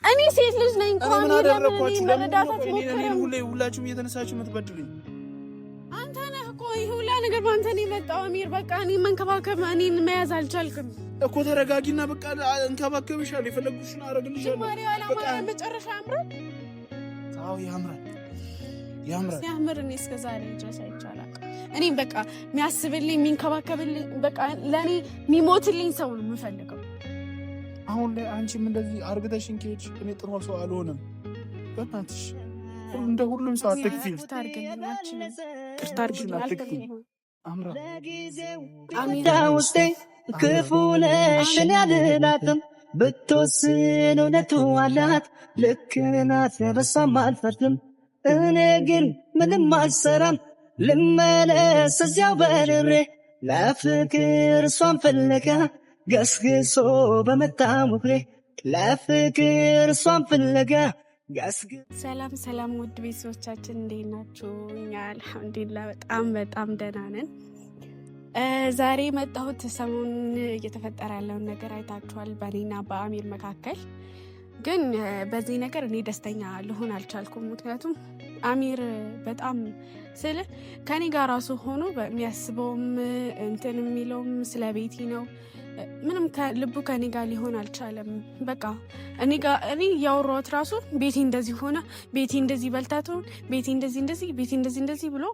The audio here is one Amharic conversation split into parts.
እኔ ሴት ልጅ ነኝ እንኳን ለመረዳት ሁላችሁም እየተነሳችሁ የምትበድሉኝ አንተ ነህ እኮ። ይሄ ሁላ ነገር ባንተ ነው የመጣው አሚር። በቃ እኔ መንከባከብ እኔን መያዝ አልቻልክም እኮ። ተረጋጊና በቃ እንከባከብሻለሁ፣ የፈለግሽውን አደርግልሻለሁ። በቃ መጨረሻ ያምራል። አዎ ያምራል። ሲያምር እኔ እስከ ዛሬ ድረስ አይቻልም። እኔ በቃ የሚያስብልኝ የሚንከባከብልኝ በቃ ለኔ የሚሞትልኝ ሰው ነው የምፈልገው። አሁን ላይ አንቺም እንደዚህ አርግተሽን ከሄድሽ እኔ ጥሩ ሰው አልሆንም። በእናትሽ እንደ ሁሉም ሰው አትክፊኝ። አሚራ ውስጤ ክፉ ነሽ እኔ አልላትም። ብትወስን እውነቱ አላት። ልክ ናት በሷም አልፈርድም። እኔ ግን ምንም አልሰራም። ልመለስ እዚያው በርሬ ለፍቅር እሷን ፍለጋ ገስግሶ በመጣ ሙክሬ ለፍቅር እሷን ፍለጋ ሰላም ውድ ቤተሰቦቻችን እንዴት ናችሁ? እኛ አልሐምዱሊላህ በጣም ደህና ነን። ዛሬ የመጣሁት ሰሞኑን እየተፈጠረ ያለውን ነገር አይታችኋል፣ በእኔና በአሚር መካከል። ግን በዚህ ነገር እኔ ደስተኛ ልሆን አልቻልኩም። ምክንያቱም አሚር በጣም ስለ ከኔ ጋር ራሱ ሆኖ የሚያስበውም እንትን የሚለውም ስለ ቤቲ ነው። ምንም ልቡ ከኔ ጋር ሊሆን አልቻለም። በቃ እኔ ያወራሁት ራሱ ቤቲ እንደዚህ ሆነ፣ ቤቲ እንደዚህ በልታቱን፣ ቤቲ እንደዚህ ብሎ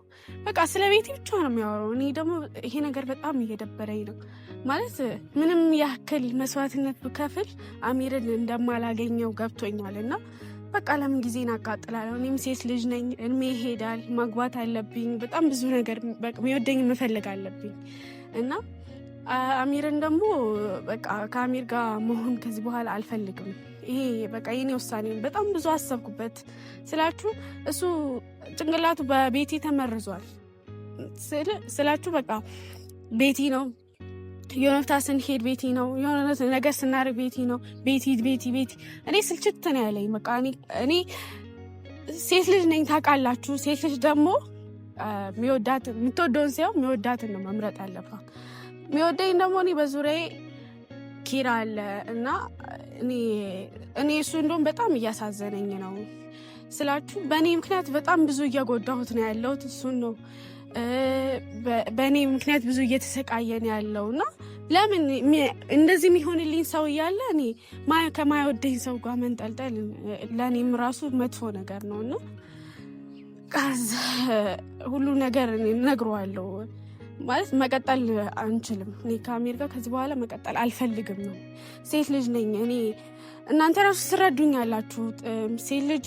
በቃ ስለ ቤቲ ብቻ ነው የሚያወራው። እኔ ደግሞ ይሄ ነገር በጣም እየደበረኝ ነው። ማለት ምንም ያክል መስዋዕትነት ብከፍል አሚርን እንደማላገኘው ገብቶኛል። እና በቃ ለምን ጊዜን አቃጥላለሁ? እኔም ሴት ልጅ ነኝ፣ እድሜ ይሄዳል፣ ማግባት አለብኝ፣ በጣም ብዙ ነገር የሚወደኝ መፈለግ አለብኝ። እና አሚርን ደግሞ በቃ ከአሚር ጋር መሆን ከዚህ በኋላ አልፈልግም። ይሄ በቃ የኔ ውሳኔ። በጣም ብዙ አሰብኩበት ስላችሁ፣ እሱ ጭንቅላቱ በቤቲ ተመርዟል ስላችሁ። በቃ ቤቲ ነው የሆነ ቦታ ስንሄድ ቤቲ ነው፣ የሆነ ነገር ስናደርግ ቤቲ ነው። ቤቲ እኔ ስልችት ነው ያለኝ። በቃ እኔ ሴት ልጅ ነኝ ታውቃላችሁ። ሴት ልጅ ደግሞ የምትወደውን ሳይሆን የሚወዳትን ነው መምረጥ ያለባት። የሚወደኝ ደግሞ እኔ በዙሪያዬ ኪራ አለ እና እኔ እሱ እንደውም በጣም እያሳዘነኝ ነው ስላችሁ። በእኔ ምክንያት በጣም ብዙ እያጎዳሁት ነው ያለሁት እሱን ነው። በእኔ ምክንያት ብዙ እየተሰቃየን ያለው እና ለምን እንደዚህ የሚሆንልኝ ሰው እያለ እኔ ከማይወደኝ ሰው ጋር መንጠልጠል ለእኔም ራሱ መጥፎ ነገር ነው። እና ሁሉ ነገር እነግረዋለሁ። ማለት መቀጠል አንችልም። እኔ ከአሚር ጋር ከዚህ በኋላ መቀጠል አልፈልግም ነው። ሴት ልጅ ነኝ እኔ። እናንተ ራሱ ትረዱኝ ያላችሁ ሴት ልጅ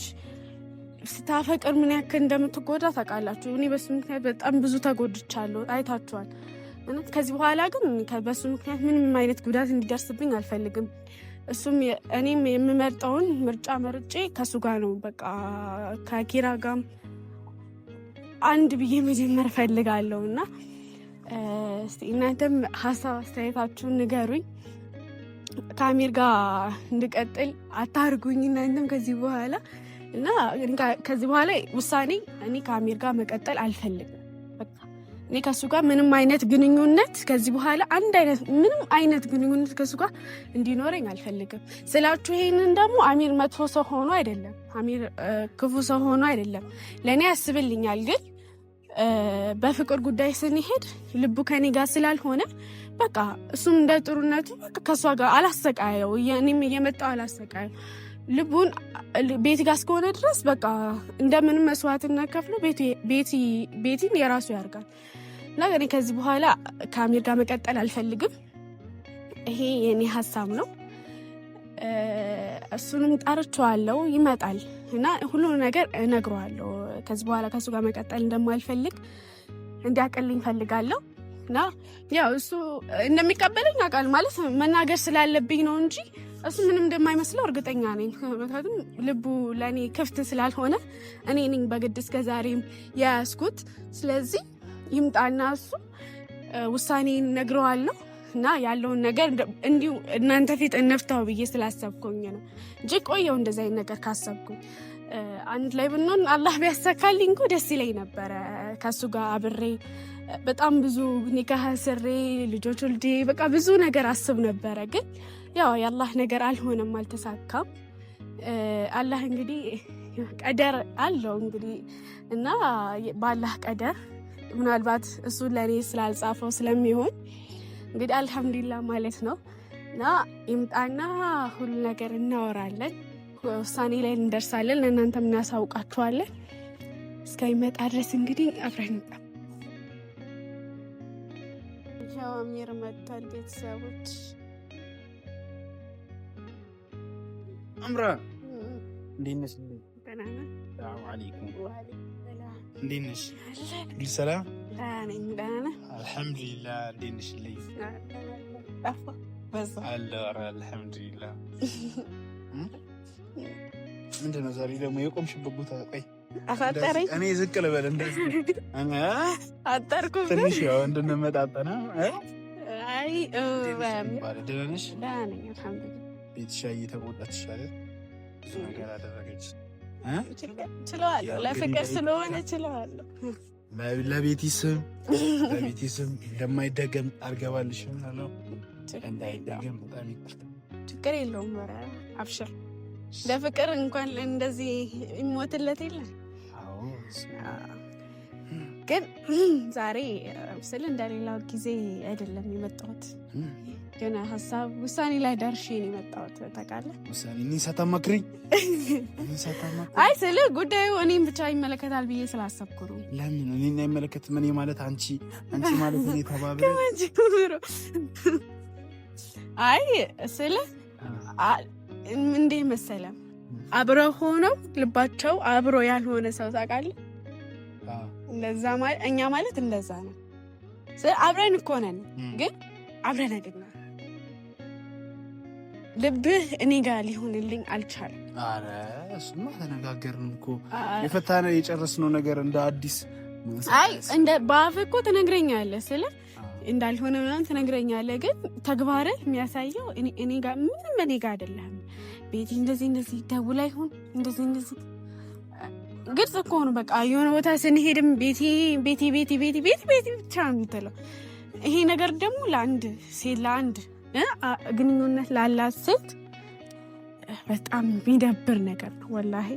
ስታፈቅር ምን ያክል እንደምትጎዳ ታውቃላችሁ። እኔ በሱ ምክንያት በጣም ብዙ ተጎድቻለሁ፣ አይታችኋል። ከዚህ በኋላ ግን በሱ ምክንያት ምንም አይነት ጉዳት እንዲደርስብኝ አልፈልግም። እሱም እኔም የምመርጠውን ምርጫ መርጬ ከሱ ጋር ነው በቃ ከኪራ ጋር አንድ ብዬ መጀመር ፈልጋለሁ። እና እስቲ እናንተም ሀሳብ አስተያየታችሁን ንገሩኝ። ከአሚር ጋር እንድቀጥል አታርጉኝ እናንተም ከዚህ በኋላ። እና ከዚህ በኋላ ውሳኔ እኔ ከአሚር ጋር መቀጠል አልፈልግም። በቃ እኔ ከሱ ጋር ምንም አይነት ግንኙነት ከዚህ በኋላ ምንም አይነት ግንኙነት ከሱ ጋር እንዲኖረኝ አልፈልግም ስላችሁ። ይሄንን ደግሞ አሚር መጥፎ ሰው ሆኖ አይደለም፣ አሚር ክፉ ሰው ሆኖ አይደለም፣ ለእኔ ያስብልኛል። ግን በፍቅር ጉዳይ ስንሄድ ልቡ ከኔ ጋር ስላልሆነ በቃ እሱም እንደ ጥሩነቱ ከሷ ጋር አላሰቃየው፣ እኔም እየመጣው አላሰቃየው። ልቡን ቤቲ ጋር እስከሆነ ድረስ በቃ እንደምንም መስዋዕትነት ከፍሎ ቤቲን የራሱ ያርጋል። እና እኔ ከዚህ በኋላ ከአሚር ጋር መቀጠል አልፈልግም። ይሄ የኔ ሀሳብ ነው። እሱንም ጠርቼዋለሁ፣ ይመጣል እና ሁሉን ነገር እነግረዋለሁ። ከዚህ በኋላ ከሱ ጋር መቀጠል እንደማልፈልግ እንዲያቀልኝ ፈልጋለሁ። እና ያው እሱ እንደሚቀበለኝ አውቃለሁ። ማለት መናገር ስላለብኝ ነው እንጂ እሱ ምንም እንደማይመስለው እርግጠኛ ነኝ። ምክንያቱም ልቡ ለእኔ ክፍት ስላልሆነ እኔ ነኝ በግድ እስከ ዛሬም የያዝኩት። ስለዚህ ይምጣና እሱ ውሳኔን ነግረዋለሁ እና ያለውን ነገር እንዲሁ እናንተ ፊት እንፍታው ብዬ ስላሰብኩኝ ነው እንጂ ቆየው እንደዛ አይነት ነገር ካሰብኩኝ አንድ ላይ ብንሆን አላህ ቢያሳካልኝ እኮ ደስ ይለኝ ነበረ። ከሱ ጋር አብሬ በጣም ብዙ ኒካህ ስሬ ልጆች ወልዴ በቃ ብዙ ነገር አስብ ነበረ። ግን ያው የአላህ ነገር አልሆነም፣ አልተሳካም። አላህ እንግዲህ ቀደር አለው እንግዲህ እና ባላህ ቀደር ምናልባት እሱ ለኔ ስላልጻፈው ስለሚሆን እንግዲህ አልহামዱሊላህ ማለት ነው። እና ይምጣና ሁሉ ነገር እናወራለን፣ ውሳኔ ላይ እንደርሳለን፣ ለእናንተም እናሳውቃችኋለን። እስከሚመጣ ድረስ እንግዲህ አብረን እንጣ አሚር መጥቷል። ቤተሰቦች አምራ እንዴት ነሽ? ደህና ነህ? ሰላም አለይኩም። እንዴት ነሽ? ሁሉ ሰላም? ደህና ነህ? አልሐምዱሊላህ። እንዴት ነሽ? አልሐምዱሊላህ። ምንድን ነው ዛሬ ደግሞ የቆምሽበት ቦታ? ቆይ አፈጠረኝ። እኔ ዝቅ ልበል እንደዚህ አጠርኩ ትንሽ ያው እንድንመጣጠና። አይ ደህና ነሽ? ደህና ነኝ አልሐምዱሊላህ። ቤትሻ እየተቆጣች ይሻላል። ብዙ ነገር አደረገች። ችለዋለሁ፣ ለፍቅር ስለሆነ ችለዋለሁ። ለቤቲ ስም እንደማይደገም አልገባልሽም አለው። እንዳይደገም በጣም ይቅርታ። ችግር የለውም። ኧረ አብሽር። ለፍቅር እንኳን እንደዚህ ይሞትለት የለም። ግን ዛሬ ስለ እንደሌላው ጊዜ አይደለም የመጣሁት። ገና ሀሳብ ውሳኔ ላይ ደርሼ ነው የመጣሁት። ታውቃለህ፣ ውሳኔ እኔ ሳታማክሪኝ አይ ስለ ጉዳዩ እኔም ብቻ ይመለከታል ብዬ ስላሰብኩ ነው። ለምን እኔን አይመለከትም? እኔ ማለት አንቺ ማለት እኔ ተባብረን አይ ስለ እንዴ መሰለም አብረው ሆነው ልባቸው አብሮ ያልሆነ ሰው ታውቃለህ። እንደዛ ማለት እኛ ማለት እንደዛ ነው። አብረን እኮ ነን፣ ግን አብረን አይደለም። ልብህ እኔ ጋር ሊሆንልኝ አልቻለም። አረ እሱማ ተነጋገርን እኮ የፈታነ የጨረስነው ነገር እንደ አዲስ። አይ እንደ በአፍ እኮ ትነግረኛለህ፣ ስለ እንዳልሆነ ምናምን ትነግረኛለህ፣ ግን ተግባርህ የሚያሳየው እኔ ጋር ምንም እኔ ጋር አይደለም። ቤቲ እንደዚህ ደውላ ይሁን እንደዚህ ግልጽ እኮ ነው። በቃ የሆነ ቦታ ስንሄድም ቤቲ ብቻ ነው የምትለው። ይሄ ነገር ደግሞ ለአንድ ሴት ለአንድ ግንኙነት ላላት ሴት በጣም የሚደብር ነገር ነው ወላሂ።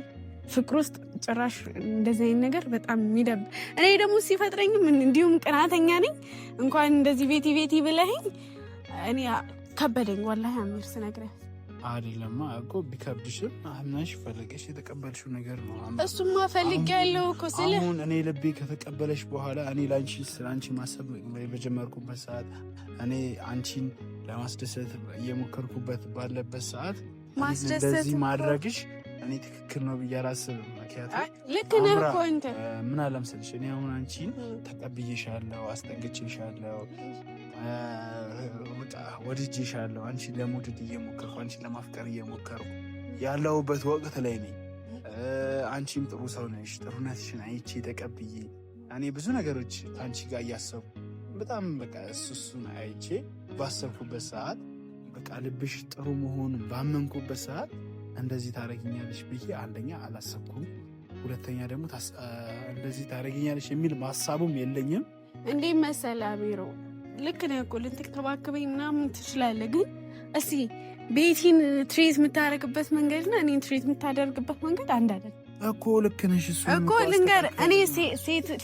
ፍቅር ውስጥ ጭራሽ እንደዚህ አይነት ነገር በጣም የሚደብር። እኔ ደግሞ ሲፈጥረኝም እንዲሁም ቅናተኛ ነኝ። እንኳን እንደዚህ ቤቲ ብለኸኝ እኔ ከበደኝ ወላሂ። አሚር ስነግረህ አይደለማ እኮ ቢከብድሽም አምናሽ ፈልገሽ የተቀበልሽው ነገር ነው። እሱማ ፈልጌያለሁ እኮ ስለ አሁን እኔ ልቤ ከተቀበለሽ በኋላ እኔ ለአንቺ ማሰብ በጀመርኩበት ሰዓት፣ እኔ አንቺን ለማስደሰት እየሞከርኩበት ባለበት ሰዓት እንደዚህ ማድረግሽ እኔ ትክክል ነው ብዬ አላስብም። ምክንያቱም ልክ ነህ እኮ አንተ። ምን አለ መሰለሽ እኔ አሁን አንቺን ተቀብዬሻለሁ፣ አስጠንቅቼሻለሁ፣ ወድጄሻለሁ። አንቺን ለመውደድ እየሞከርኩ አንቺን ለማፍቀር እየሞከርኩ ያለሁበት ወቅት ላይ ነኝ። አንቺም ጥሩ ሰው ነሽ። ጥሩነትሽን አይቼ ተቀብዬ እኔ ብዙ ነገሮች አንቺ ጋር እያሰብኩ በጣም በቃ እሱን አይቼ ባሰብኩበት ሰዓት በቃ ልብሽ ጥሩ መሆኑን ባመንኩበት ሰዓት እንደዚህ ታረጊኛለሽ ብዬ አንደኛ አላሰብኩም፣ ሁለተኛ ደግሞ እንደዚህ ታረጊኛለሽ የሚል ማሳቡም የለኝም። እንዴ መሰለ አሚሮ ልክ ነህ እኮ ልትንከባከበኝ ምናምን ትችላለህ፣ ግን እስቲ ቤቲን ትሬት የምታደርግበት መንገድና እኔን ትሬት የምታደርግበት መንገድ አንድ አይደለም እኮ። ልክ ነሽ። እሱ እኮ ልንገርህ፣ እኔ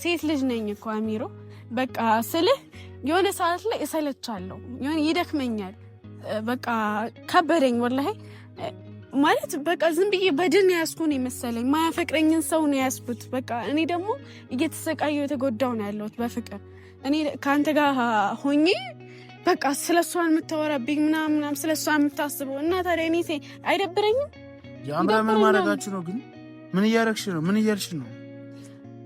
ሴት ልጅ ነኝ እኮ አሚሮ። በቃ ስልህ የሆነ ሰዓት ላይ እሰለቻለሁ፣ የሆነ ይደክመኛል። በቃ ከበደኝ ወላሂ። ማለት በቃ ዝም ብዬ በድን ያዝኩ ነው የመሰለኝ። ማያፈቅረኝን ሰው ነው ያዝኩት። በቃ እኔ ደግሞ እየተሰቃየሁ የተጎዳው ነው ያለሁት በፍቅር። እኔ ከአንተ ጋር ሆኜ በቃ ስለሷ የምታወራብኝ ምናምን ስለሷ የምታስበው እና ታዲያ እኔ አይደብረኝም? የአምራ ምን ማድረጋችሁ ነው ግን? ምን እያረግሽ ነው? ምን እያልሽ ነው?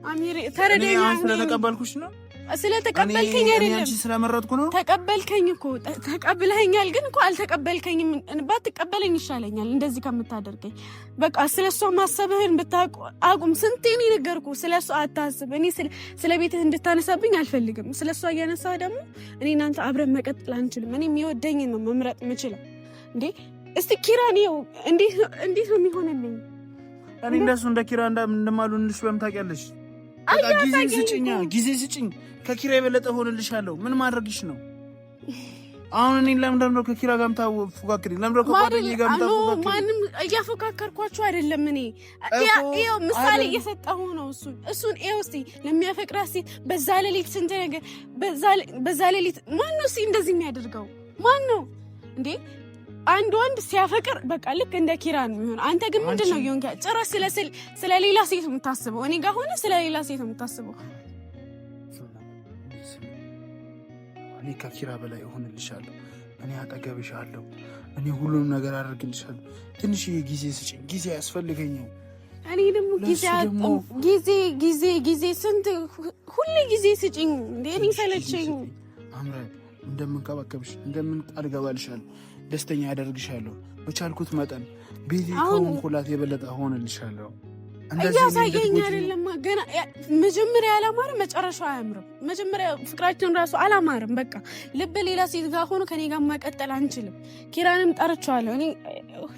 አሚር ተረዳኝ። ስለተቀበልኩሽ ነው ስለተቀበልከኝ አይደለም፣ አንቺ ስለመረጥኩ ነው። ተቀበልከኝ እኮ ተቀብለኸኛል፣ ግን እኮ አልተቀበልከኝም። ባትቀበለኝ ይሻለኛል እንደዚህ ከምታደርገኝ። በቃ ስለሷ ማሰብህን ብታቁም። ስንቴ እኔ ነገርኩህ፣ ስለሷ አታስብ። እኔ ስለ ቤትህ እንድታነሳብኝ አልፈልግም። ስለሷ እያነሳህ ደግሞ እኔ እናንተ አብረን መቀጠል አንችልም። እኔ የሚወደኝን ነው መምረጥ የምችለው። እንዴ እስቲ ኪራን ይኸው እንዴት ነው የሚሆንልኝ? እኔ እንደሱ እንደ ኪራ እንደማልሆንልሽ በምን ታውቂያለሽ? ጊዜ ስጭኝ። ከኪራ የበለጠ ሆንልሻለሁ። ምን ማድረግሽ ነው? አሁን እኔ ለምን ነው ከኪራ ጋር የምታፎካክሪ? ለምን ነው ከጓደኛዬ ጋር የምታፎካክሪ? ማንም እያፎካከርኳችሁ አይደለም። እኔ ይኸው ምሳሌ እየሰጠሁ ነው። እሱን ይኸው እስኪ ለሚያፈቅራት ሴት በዛ ሌሊት ስንት ነገር በዛ ሌሊት ማን ነው እስኪ እንደዚህ የሚያደርገው? ማን ነው እንዴ? አንድ ወንድ ሲያፈቅር በቃ ልክ እንደ ኪራ ነው የሚሆነው። አንተ ግን ምንድን ነው ይሆን? ጭራሽ ስለ ሌላ ሴት የምታስበው። እኔ ጋር ሆነ ስለ ሌላ ሴት የምታስበው። እኔ ከኪራ በላይ እሆንልሻለሁ። እኔ አጠገብሻለሁ። እኔ ሁሉንም ነገር አደርግልሻለሁ። ትንሽዬ ጊዜ ስጭኝ። ጊዜ ያስፈልገኛል። እኔ ደግሞ ጊዜ ስንት ሁሌ ጊዜ ስጭኝ እንዴ! እኔ ሰለቸኝ። አምራን እንደምንከባከብሽ ቃል እገባልሻለሁ። ደስተኛ ያደርግሻለሁ። በቻልኩት መጠን ቤቴ ከሆንኩላት የበለጠ ሆንልሻለሁ። እያሳየኝ አይደለም ገና። መጀመሪያ ያላማረ መጨረሻው አያምርም። መጀመሪያ ፍቅራችን ራሱ አላማርም። በቃ ልብ ሌላ ሴት ጋር ሆኖ ከኔ ጋር መቀጠል አንችልም። ኪራንም ጠርቼዋለሁ። እኔ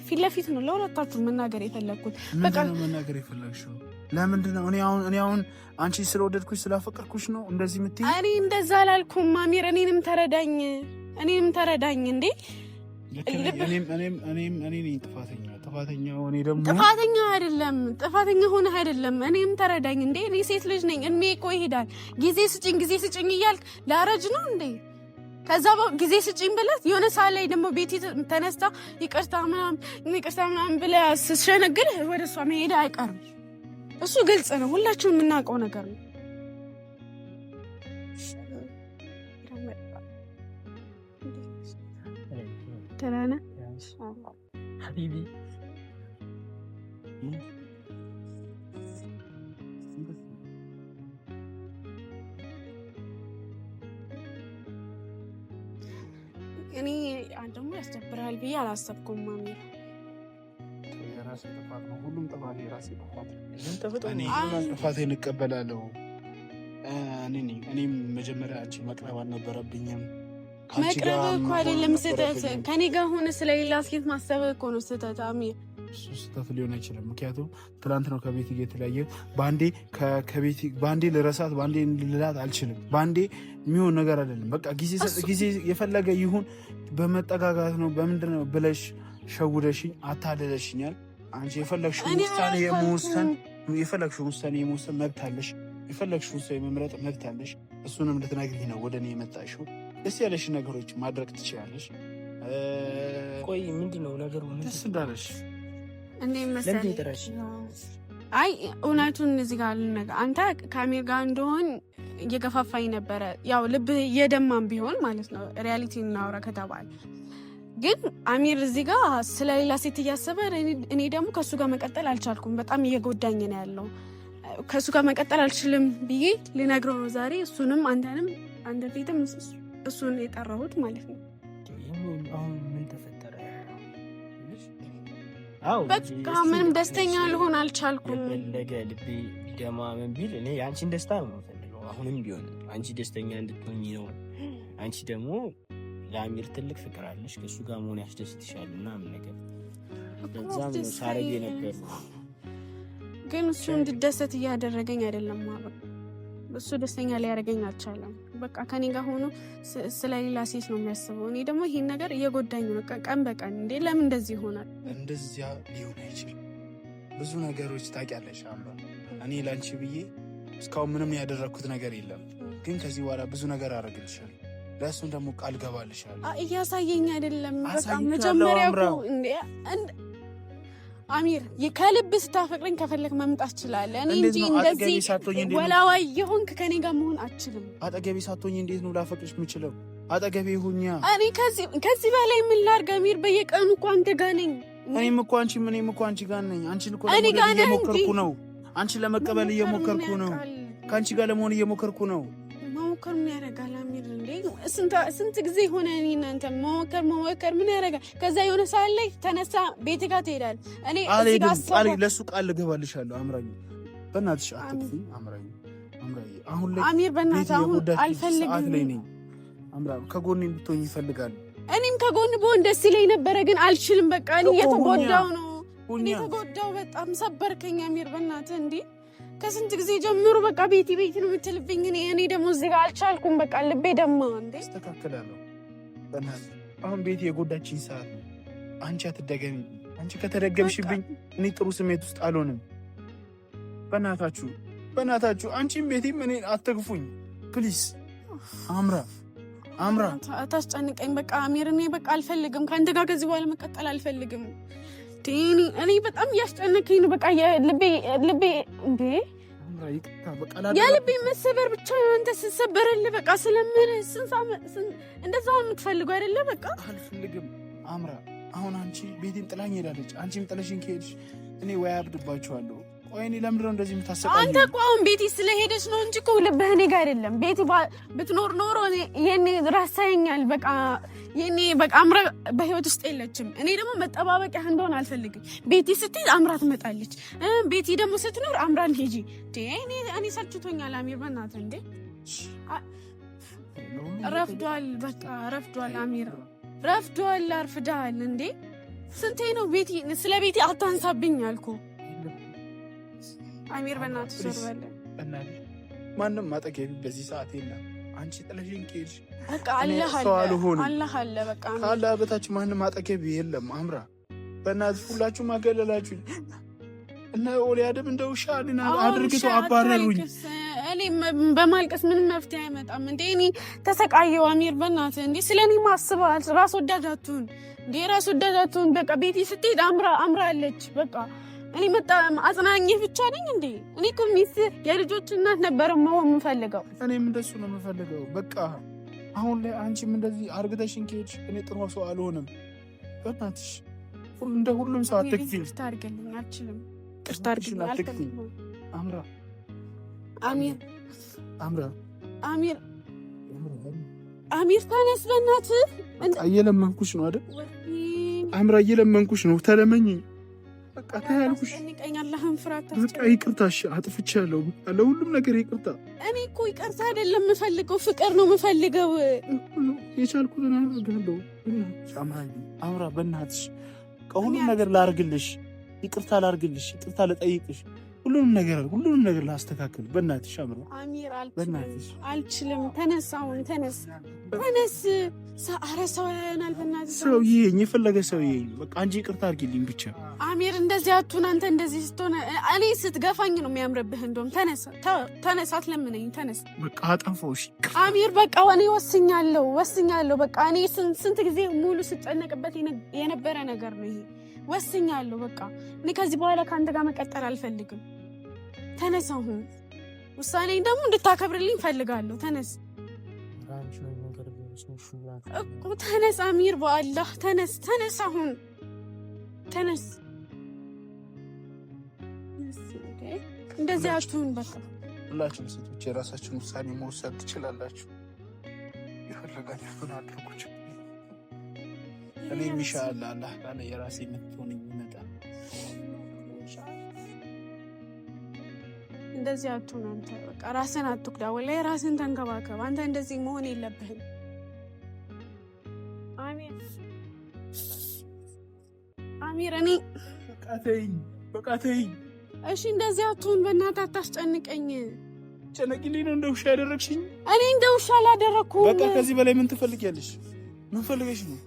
ፊት ለፊት ነው ለሁለታችሁ መናገር የፈለግኩት። በቃ መናገር የፈለግሽው ለምንድን ነው? እኔ አሁን አንቺ ስለወደድኩሽ ስላፈቀርኩሽ ነው እንደዚህ የምትይኝ? እኔ እንደዛ አላልኩም አሚር። እኔንም ተረዳኝ እንዴ። እኔ ነኝ ጥፋተኛው። እኔ ደግሞ ጥፋተኛ ሆነህ አይደለም። እኔም ተረዳኝ እንዴ። እኔ ሴት ልጅ ነኝ። እኔ እኮ ይሄዳል። ጊዜ ስጭኝ እያልክ ላረጅ ነው እንዴ? ከዛ ጊዜ ስጭኝ ብለት የሆነ ሰዓት ላይ ደግሞ ቤቲ ተነስታ ይቅርታ ምናምን ብለህ ስትሸነግልህ ወደ እሷ መሄድ አይቀርም። እሱ ግልጽ ነው። ሁላችንም የምናውቀው ነገር ነው። ተራና ሀቢቢ እኔ አንተም ያስደብራል ብዬ አላሰብኩም። ማሚ የራሴ ጥፋት ነው። ሁሉም ጥፋት የራሴ ጥፋት ነው። ጥፋቴን እቀበላለሁ። እኔም መጀመሪያ አንቺ መቅረብ አልነበረብኝም። መቅረብ እኮ አይደለም ስህተት። ከኔ ጋር ሆነ ስለሌላ ሴት ማሰብ እኮ ነው ስህተት። አሚር እሱ ስህተት ሊሆን አይችልም። ምክንያቱም ትናንት ነው ከቤት የተለያየ። በአንዴ ልረሳት፣ በአንዴ ልላት አልችልም። በአንዴ የሚሆን ነገር አይደለም። በቃ ጊዜ የፈለገ ይሁን። በመጠጋጋት ነው በምንድን ነው ብለሽ ሸውደሽኝ አታለለሽኛል። አንቺ የፈለግሽውን ውሳኔ የመወሰን መብት አለሽ። የፈለግሽውን ሰው የመምረጥ መብት አለሽ። እሱንም ልትነግሪኝ ነው ወደ እኔ የመጣሽው። ደስ ያለሽ ነገሮች ማድረግ ትችላለሽ። ቆይ ምንድነው ነገሩ? ደስ እንዳለሽ እንዴ መሰለሽ። አይ እውነቱን እዚህ ጋር ልነግርህ፣ አንተ ከአሚር ጋር እንደሆን እየገፋፋኝ ነበረ። ያው ልብ የደማም ቢሆን ማለት ነው። ሪያሊቲ እናውራ ከተባለ ግን አሚር እዚህ ጋር ስለሌላ ሴት እያሰበ፣ እኔ ደግሞ ከእሱ ጋር መቀጠል አልቻልኩም። በጣም እየጎዳኝ ነው ያለው። ከእሱ ጋር መቀጠል አልችልም ብዬ ልነግረው ነው ዛሬ። እሱንም አንተ ፊትም እሱን የጠራሁት ማለት ነው። አሁን ምን ተፈጠረ? በቃ ምንም ደስተኛ ልሆን አልቻልኩም። የፈለገ ልቤ ቢደማ ምን ቢል እኔ የአንቺን ደስታ ነው የምፈልገው። አሁንም ቢሆን አንቺ ደስተኛ እንድትሆኝ ነው። አንቺ ደግሞ ለአሚር ትልቅ ፍቅር አለሽ፣ ከእሱ ጋር መሆን ያስደስትሻል ምናምን ነገር። በዛም ነው ሳረግ የነበር። ግን እሱ እንድደሰት እያደረገኝ አይደለም ማለት እሱ ደስተኛ ሊያደርገኝ አልቻለም። በቃ ከኔ ጋር ሆኖ ስለሌላ ሴት ነው የሚያስበው። እኔ ደግሞ ይሄን ነገር እየጎዳኝ ነው ቀን በቀን። እንዴ ለምን እንደዚህ ይሆናል? እንደዚያ ሊሆን አይችልም። ብዙ ነገሮች ታውቂያለሽ አምራ። እኔ ላንቺ ብዬ እስካሁን ምንም ያደረግኩት ነገር የለም። ግን ከዚህ በኋላ ብዙ ነገር አደርግልሻለሁ። ለእሱም ደግሞ ቃል ገባልሻለሁ። እያሳየኝ አይደለም። በጣም መጀመሪያ እንዴ አሚር ከልብ ስታፈቅረኝ ከፈለክ መምጣት ትችላለህ። እኔ እንጂ እንደዚህ ወላዋይ የሆንክ ከኔ ጋር መሆን አትችልም። አጠገቤ ሳትሆኝ እንዴት ነው ላፈቅርሽ የምችለው? አጠገቤ ሁኛ። እኔ ከዚህ በላይ ምን ላድርግ አሚር? በየቀኑ እኮ አንተ ጋር ነኝ። እኔም እኮ አንቺ ጋር ነኝ። አንቺን እኮ እየሞከርኩ ነው። አንቺን ለመቀበል እየሞከርኩ ነው። ከአንቺ ጋር ለመሆን እየሞከርኩ ነው። መሞከር ምን ያደርጋል አሚር? እንዴ ስንት ጊዜ ሆነ እኔ እናንተ መሞከር ምን ያደርጋል? ከዛ የሆነ ሰዓት ላይ ተነሳ ቤት ጋር ትሄዳል። እኔ ለእሱ ቃል ልገባልሻለሁ። አምራኝ በእናትሽ አትጥፊ። አምራኝ አሁን ላይ አሚር በእናትህ አሁን አልፈልግም። ሰዓት ላይ ነኝ። አምራ ከጎኔ እንድትሆኝ ይፈልጋል። እኔም ከጎን ብሆን ደስ ይለኝ ነበረ፣ ግን አልችልም። በቃ እኔ እየተጎዳው ነው። እኔ ተጎዳው። በጣም ሰበርከኝ አሚር በእናትህ። እንዴ ከስንት ጊዜ ጀምሮ በቃ ቤት ነው የምትልብኝ። እኔ ደግሞ እዚህ ጋር አልቻልኩም። በቃ ልቤ ደማ። እንዴ አስተካክላለሁ። በእናትህ አሁን ቤት የጎዳችኝ ሰዓት ነው። አንቺ አትደገሚ። አንቺ ከተደገምሽብኝ እኔ ጥሩ ስሜት ውስጥ አልሆንም። በእናታችሁ አንቺም ቤቴም እኔ አትግፉኝ ፕሊስ። አምራ አታስጨንቀኝ። በቃ አሚር እኔ በቃ አልፈልግም ከአንተ ጋር ከዚህ በኋላ መቀጠል አልፈልግም። እኔ በጣም እያስጨነቀኝ ነው። በቃ ልቤ እንዴ የልቤ መሰበር ብቻ አንተ ስትሰበርልህ በቃ ስለምን እንደዛ የምትፈልገው አይደለ? በቃ አልፈልግም አምራ። አሁን አንቺ ቤቴን ጥላኝ ሄዳለች። አንቺም ጥለሽኝ ከሄድሽ እኔ ወይ አብድባችኋለሁ። ቆይ እኔ ለምንድን ነው እንደዚህ የምታሰቃኝ? አንተ እኮ አሁን ቤቲ ስለሄደች ነው እንጂ እኮ ልብህ እኔ ጋር አይደለም። ቤቲ ብትኖር ኖሮ የኔ ራሳኛል በቃ የኔ በቃ አምራ በህይወት ውስጥ የለችም። እኔ ደግሞ መጠባበቂያ እንደሆነ አልፈልግም። ቤቲ ስትሄድ አምራ ትመጣለች። ቤቲ ደግሞ ስትኖር አምራን ሄጂ። እኔ ሰልችቶኛል አሚር በእናትህ እንዴ። ረፍዷል፣ በቃ ረፍዷል አሚር ረፍዷል። አርፍዳል እንዴ። ስንቴ ነው ቤቲ ስለ ቤቲ አታንሳብኝ አልኩ አሚር በእናትህ ዞር በል። ማንም አጠገቢ በዚህ ሰዓት የለም። አንቺ ጥለሽኝ ከሄድሽ በቃ አላህ አለ በቃ ካላህ በታች ማንም አጠገቢ የለም። አምራ በእናትህ ሁላችሁም አገለላችሁኝ እና ኦሊያድም እንደ ውሻ አድርገው አባረሩኝ። እኔ በማልቀስ ምንም መፍትሄ አይመጣም እንዴ። እኔ ተሰቃየው አሚር በእናትህ እንዴ። ስለኔ ማስበሃል። ራስ ወዳዳቱን እንዴ ራስ ወዳዳቱን በቃ ቤቲ ስትሄድ አምራ አለች በቃ እኔ አጽናኝህ ብቻ ነኝ እንዴ? እኔ እኮ ሚስት የልጆች እናት ነበር መሆን የምፈልገው። እኔም እንደሱ ነው የምፈልገው። በቃ አሁን ላይ አንቺም እንደዚህ አርግተሽኝ ከሄድሽ እኔ ጥሩ ሰው አልሆንም። በእናትሽ እንደ ሁሉም ሰው አትክፊኝ። ቅርታ አድርግልኝ። አልችልም። ቅርታ አድርግልኝ። አትክፊኝ። አሚር ተነስ በእናትህ። እየለመንኩሽ ነው አይደል አምራ? እየለመንኩሽ ነው። ተለመኝኝ በቃ ታያልኩሽ። በቃ ይቅርታ፣ እሺ አጥፍቻለሁ። ለሁሉም ነገር ይቅርታ። እኔ እኮ ይቅርታ አይደለም የምፈልገው፣ ፍቅር ነው የምፈልገው። የቻልኩትን አደርጋለሁ። አምራ በእናትሽ ከሁሉም ነገር ላርግልሽ፣ ይቅርታ ላርግልሽ፣ ይቅርታ ልጠይቅሽ፣ ሁሉንም ነገር ላስተካክል። በእናትሽ አምራ። አሚር አልችልም። ተነስ፣ አሁን ተነስ። ኧረ ሰው ያየናል። በእናትህ ሰው ይሄኝ የፈለገ ሰው ይሄኝ። በቃ አንቺ ይቅርታ አድርጊልኝ ብቻ። አሚር እንደዚህ አትሁን። አንተ እንደዚህ ስትሆን እኔ ስትገፋኝ ነው የሚያምርብህ። እንደውም ተነስ፣ አትለምነኝ። ተነስ። በቃ አጠፋሁሽ አሚር። በቃ እኔ ወስኛለሁ። በቃ እኔ ስንት ጊዜ ሙሉ ስጨነቅበት የነበረ ነገር ነው ይሄ። ወስኛለሁ። በቃ እኔ ከዚህ በኋላ ከአንተ ጋር መቀጠል አልፈልግም። ተነስ አሁን። ውሳኔን ደግሞ እንድታከብርልኝ ፈልጋለሁ። ተነስ እኮ ተነስ አሚር፣ በአላህ ተነስ አሁን ተነስ። እንደዚህ አትሁን። በቃ ሁላችሁም ሴቶች የራሳችሁን ውሳኔ መወሰን ትችላላችሁ። የፈለጋችሁትን አድርጉ። እኔ ኢንሻአላህ አላህ ካለ የራሴ የምትሆን ይመጣል። እንደዚህ አትሁን አንተ። በቃ ራስን አትኩዳ። ወላሂ ራስን ተንከባከብ። አንተ እንደዚህ መሆን የለብህም አሚር። እኔ በቃ ተይኝ። እሺ እንደዚህ አትሁን። በእናትህ አታስጨንቀኝ። ጨነቂልኝ ነው እንደ ውሻ ያደረግሽኝ። እኔ እንደ ውሻ አላደረኩም። በቃ ከዚህ በላይ ምን ትፈልጊያለሽ? ምን ፈልገሽ ነው?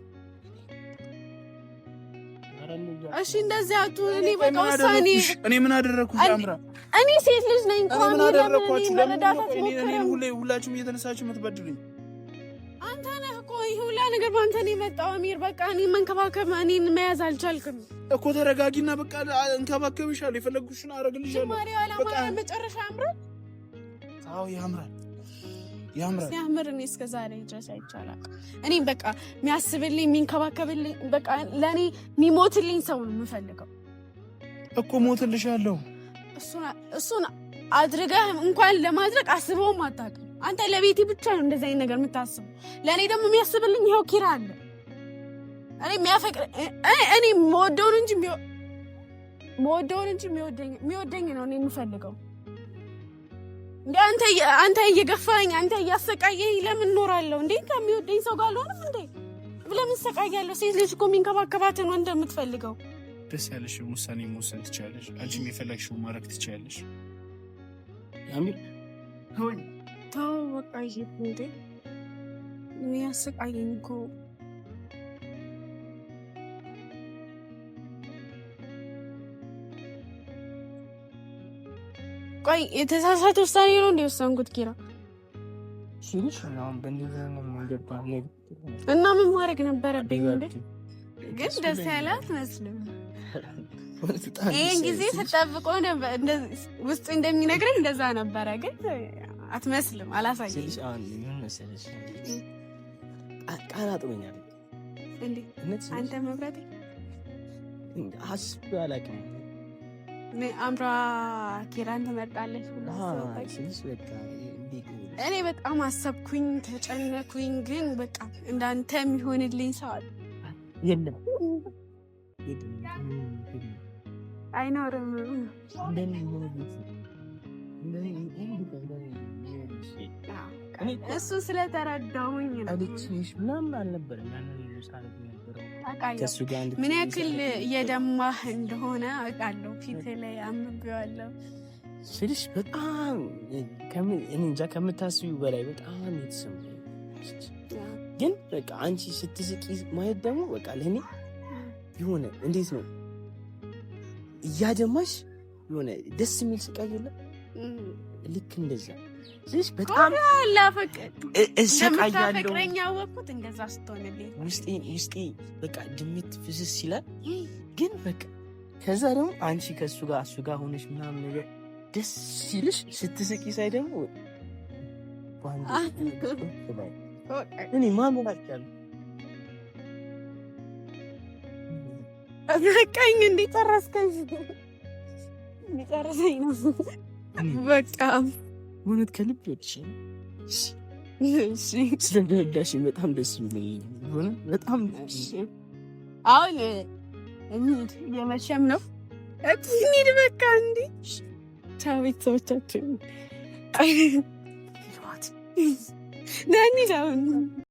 እሺ እንደዚህ አትሁን። እኔ በቃ ውሳኔ እኔ ምን አደረኩሽ አምራ? እኔ ሴት ልጅ ነኝ እኮ። ምን አደረኳችሁ? ሁላችሁም እየተነሳችሁ የምትበድሉኝ አንተ ነህ እኮ። ይሄ ሁላ ነገር በአንተ ነው የመጣው አሚር። በቃ እኔ መንከባከብ እኔን መያዝ አልቻልክም እኮ። ተረጋጊና በቃ እንከባከብሻለሁ፣ የፈለግኩሽን አደርግልሻለሁ። በቃ መጨረሻ ያምራል። አዎ ያምራል። ሲያምር እኔ እስከ ዛሬ ድረስ አይቻልም። እኔም በቃ የሚያስብልኝ የሚንከባከብልኝ፣ በቃ ለእኔ የሚሞትልኝ ሰው ነው የምፈልገው እኮ። ሞትልሻለሁ። እሱን አድርገህ እንኳን ለማድረግ አስበውም አታውቅም አንተ። ለቤቴ ብቻ ነው እንደዚህ አይነት ነገር የምታስበው። ለእኔ ደግሞ የሚያስብልኝ ይኸው ኪራ አለ። እኔ የሚያፈቅር እኔ የምወደውን እንጂ የሚወደኝ ነው እኔ የምፈልገው። እንዴ አንተ እየገፋኝ፣ አንተ እያሰቃየኝ ለምን እኖራለሁ እንዴ? ከሚወደኝ ሰው ጋር አልሆንም እንዴ? ለምን ሰቃያለሁ? ሴት ልጅ እኮ የሚንከባከባትን ወንድ እንደምትፈልገው። ደስ ያለሽውን ውሳኔ መወሰን ትችያለሽ። አንቺም የፈለግሽውን ማድረግ ትችያለሽ። አሚር ተው በቃ ይሄ እንዴ የሚያሰቃየኝ እኮ ቆይ የተሳሳተ ውሳኔ ነው እንደ ወሰንኩት ኪራ ሲልሽ ነው በእንደዛ ነው መንገባ ነው እና ምን ማድረግ ነበረብኝ እንዴ? ግን ደስ ያለ አትመስልም። ይሄን ጊዜ ስጠብቀው ውስጥ እንደሚነግረኝ እንደዛ ነበረ፣ ግን አትመስልም። አላሳየኝ ሲልሽ አሁን ምን መሰለሽ ቃል አጥሮኛል እንዴ አንተ መብራቴ አስቤ አላውቅም። አምራ ኪራን ትመርጣለች ብላ እኔ በጣም አሰብኩኝ፣ ተጨነኩኝ። ግን በቃ እንዳንተ የሚሆንልኝ ሰው የለም አይኖርም። እሱ ስለተረዳሁኝ ምናምን አልነበረም። ምን ያክል እየደማህ እንደሆነ አውቃለሁ። ፊት ላይ አንብቤዋለሁ ስልሽ በጣም እንጃ ከምታስቢው በላይ በጣም የተሰማኝ ግን በቃ አንቺ ስትስቂ ማየት ደግሞ በቃ ለእኔ የሆነ እንዴት ነው እያደማሽ የሆነ ደስ የሚል ስቃይ የለም። ልክ እንደዛ ስልሽ በጣም እሰቃያለሁ። ያወቅሁት እንደዛ ስትሆንልኝ ውስጤ በቃ ድምት ፍስስ ይላል። ግን በቃ ከዛ ደግሞ አንቺ ከእሱ ጋር እሱ ጋር ሆነሽ ምናምን ነገር ደስ ሲልሽ ስትስቂ ሳይ ደግሞ እኔ ማመን አልቻልኩም። በቃኝ እንዲጨረስከኝ እንዲጨረሰኝ ነው በቃ እውነት ከልብ ስለደረዳሽ በጣም ደስ ብሎኝ በጣም አሁን የመሸም ነው እንሂድ በቃ እንዲ ቻው ቤተሰቦቻችን